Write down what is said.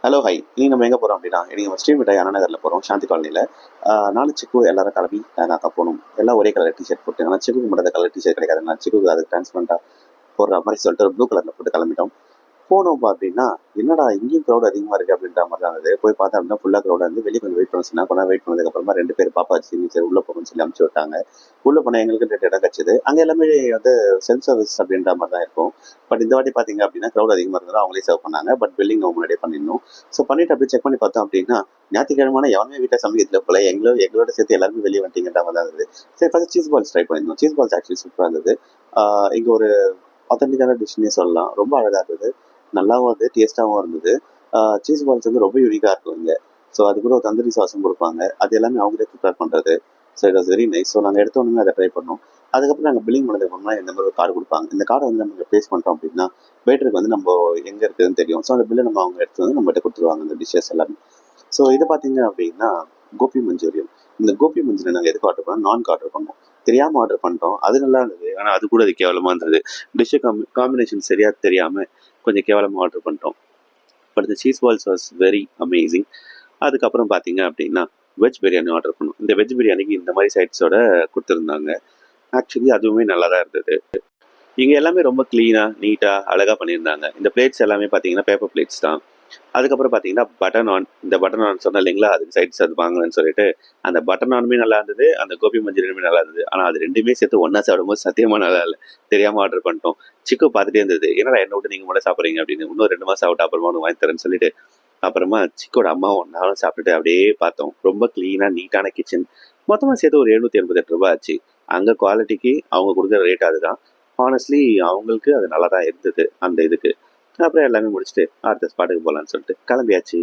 Hello hi இன்னைக்கு நம்ம எங்கே போகிறோம் அப்படின்னா இன்னைக்கு நம்ம ஸ்ரீமிட்டாய் அண்ணா நகரில் போகிறோம் சாந்தி காலனியில். நானும் சிக்கு எல்லாரும் கிளம்பி நாங்கள் அங்கே போகணும். எல்லாம் ஒரே கலர் டிஷர்ட் போட்டு, ஆனால் சிக்குக்கு மட்டும் அந்த கலர் டிஷர்ட் கிடைக்காது. நான் சிக்குக்கு அது டிரான்ஸ்பரண்டாக போடுற மாதிரி சொல்லிட்டு ஒரு ப்ளூ கலரில் போட்டு கிளம்பிட்டோம். போனோம் அப்படின்னா என்னடா இங்கேயும் க்ரௌட் அதிகமாக இருக்குது அப்படின்ற மாதிரி தான் இருந்தது. போய் பார்த்தா அப்படின்னா ஃபுல்லாக க்ரௌடாக இருந்து வெளியே கொஞ்சம் வெயிட் பண்ண சொன்னால் கொஞ்சம் வெயிட் பண்ணதுக்கப்புறமா 2 பேர் பாப்பாச்சு சரி உள்ளே போகணும்னு சொல்லி அனுப்பிச்சு விட்டாங்க. உள்ளே போனால் எங்களுக்கு 2 இடம் கிடச்சிது. அங்கே எல்லாமே வந்து செல்ஃப் சர்வீஸ் அப்படின்ற மாதிரி தான் இருக்கும். பட் இந்த வாட்டி பார்த்தீங்க அப்படின்னா க்ரௌட் அதிகமாக இருந்தது, அவங்களே சர்வ் பண்ணாங்க. பட் பில்லிங் நம்ம முன்னாடியே பண்ணிடணும். ஸோ பண்ணிட்டு அப்படியே செக் பண்ணி பார்த்தோம் அப்படின்னா ஞாயிற்றுக்கிழமை எவனுமே வீட்டில் சமைக்கிறதுல போல எங்களோட சேர்த்து எல்லாருமே வெளியே வந்துட்டீங்கன்ற மாதிரி தான் இருந்தது. சரி ஃபர்ஸ்ட் சீஸ் பால்ஸ் ட்ரை பண்ணியிருந்தோம். சீஸ் பால்ஸ் ஆக்சுவலி சூப்பராக இருந்தது. இங்கே ஒரு ஆத்தென்டிக்கான டிஷ்னே சொல்லலாம். ரொம்ப அழகாக இருந்தது, நல்லாவும் வந்து டேஸ்ட்டாகவும் இருந்தது. சீஸ் பால்ஸ் வந்து ரொம்ப யூனிக்காக இருக்கும் இங்கே. ஸோ அது கூட ஒரு தந்தூரி சாஸும் கொடுப்பாங்க. அது எல்லாமே அவங்களே ப்ரிப்பேர் பண்ணுறது. So it was very nice. So நாங்கள் எடுத்த உடனே அதை ட்ரை பண்ணோம். அதுக்கப்புறம் நாங்கள் பில்லிங் பண்ணதுக்கு அப்புறமா இந்த மாதிரி ஒரு கார்டு கொடுப்பாங்க. இந்த கார்டை வந்து நம்ம ப்ளேஸ் பண்ணுறோம் அப்படின்னா வெயிட்டருக்கு வந்து நம்ம எங்கே இருக்குதுன்னு தெரியும். ஸோ அந்த பில்லை நம்ம அவங்க எடுத்து வந்து நம்மகிட்ட கொடுத்துருவாங்க இந்த டிஷ்ஷஸ் எல்லாமே. ஸோ இது பார்த்தீங்க அப்படின்னா கோபி மஞ்சூரியன். இந்த கோபி மஞ்சூரியன் நாங்கள் எதுக்கு ஆர்டர் பண்ணோம், நான்கு ஆர்டர் பண்ணோம். தெரியாமல் ஆர்டர் பண்ணிட்டோம். அது நல்லா இருந்தது, ஆனால் அது கூட அது கேவலமாக இருந்தது. டிஷ்ஷு காம்பினேஷன் சரியாக தெரியாமல் கொஞ்சம் கேவலமாக ஆர்டர் பண்ணிட்டோம். பட் இந்த cheese balls was very amazing. அதுக்கப்புறம் பார்த்தீங்க அப்படின்னா வெஜ் பிரியாணி ஆர்டர் பண்ணோம். இந்த வெஜ் பிரியாணிக்கு இந்த மாதிரி சைட்ஸோட கொடுத்துருந்தாங்க. ஆக்சுவலி அதுவுமே நல்லா தான் இருந்தது. இங்கே எல்லாமே ரொம்ப க்ளீனாக நீட்டாக அழகாக பண்ணியிருந்தாங்க. இந்த பிளேட்ஸ் எல்லாமே பார்த்தீங்கன்னா பேப்பர் பிளேட்ஸ் தான். அதுக்கப்புறம் பார்த்தீங்கன்னா பட்டர் நான், இந்த பட்டர் நான் சொன்னேன் இல்லைங்களா, அதுக்கு சைட்ஸ் அது வாங்கலன்னு சொல்லிட்டு அந்த பட்டர் நானுமே நல்லா இருந்தது, அந்த கோபி மஞ்சூரியனுமே நல்லா இருந்தது. ஆனால் அது ரெண்டுமே சேர்த்து ஒன்றா சாப்பிடும்போது சத்தியமாக நல்லா இல்லை. தெரியாமல் ஆர்டர் பண்ணிட்டோம். சிக்கு பார்த்துட்டே இருந்தது, என்னடா என்ன விட்டு நீங்கள் மட்டும் சாப்பிட்றீங்க அப்படின்னு. இன்னும் 2 மாதம் ஆகட்டும் அப்புறமா ஒன்று வாங்கி தரேன்னு சொல்லிட்டு அப்புறமா சிக்கோட அம்மாவும் நானும் சாப்பிட்டுட்டு அப்படியே பார்த்தோம். ரொம்ப க்ளீனாக நீட்டான கிச்சன். மொத்தமாக சேர்த்து ஒரு 788 ரூபாய் ஆச்சு. அங்கே குவாலிட்டிக்கு அவங்க கொடுக்குற ரேட் அதுதான். ஹானஸ்ட்லி அவங்களுக்கு அது நல்லா தான் இருந்தது அந்த இதுக்கு. அப்புறம் எல்லாமே முடிச்சுட்டு அடுத்த ஸ்பாட்டுக்கு போகலான்னு சொல்லிட்டு கிளம்பியாச்சு.